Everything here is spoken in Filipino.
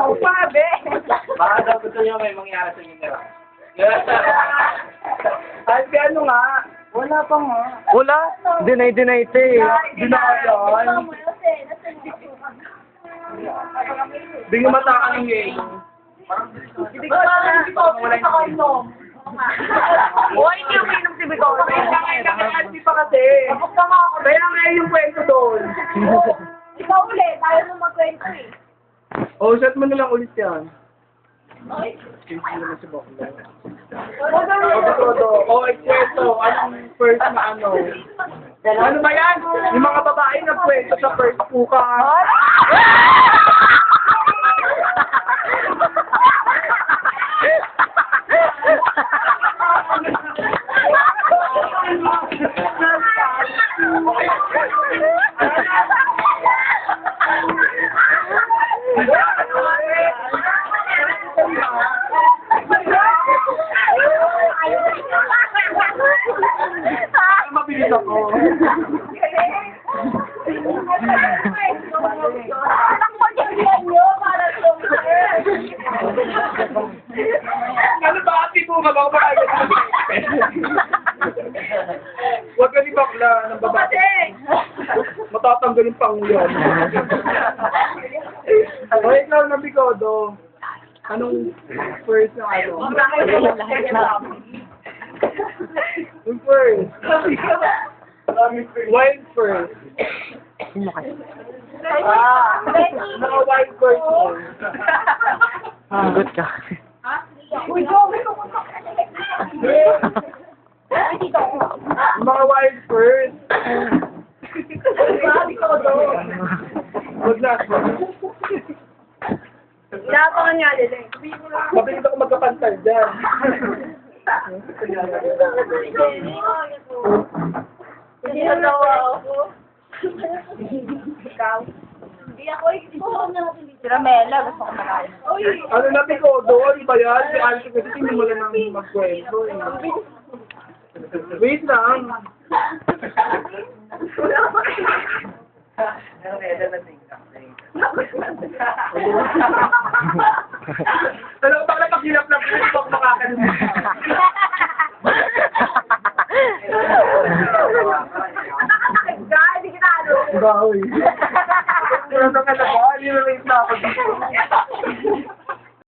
Ikaw pa, be! Baka daw gusto niyo may mangyari sa inyo nila. Ay, ano nga? Wala pa nga. Wala. Deny ito eh. Dinayan. Hindi nyo matakan ng yelo. Hindi ko sa kondom. Hoy, hindi yung minom si Bito. Hindi pa kasi. Kaya nga yung kwento doon. Ikaw ulit, tayo nung magkwento eh. Oh, shot mo na lang ulit yan. Okay? Hindi naman si Bakla. Oh, kwento. Anong first na ano? Ano ba yan? Yung mga babae na kwento sa first puka. Mabilis ako. Ano ba? Ati po ka ba? Huwag ka ni bakla ng babae. Matatanggal yung panguyan. Wait lang na Bigodo. Anong first na ano? Yung first. Wild first. Mga wild first mo. Good ka. Uy, Joey, kumunta ka na. Mga wild first. Huwag na. Inapakan niya, Lele. Mabilis ako magkapantal dyan. Hindi na daw ako. Ikaw? Hindi ako eh. Si Ramela, gusto ko malayo. Ano na Bigodo? Iba yan? Si Alto kasi tinimula ng magkwento. Wait lang.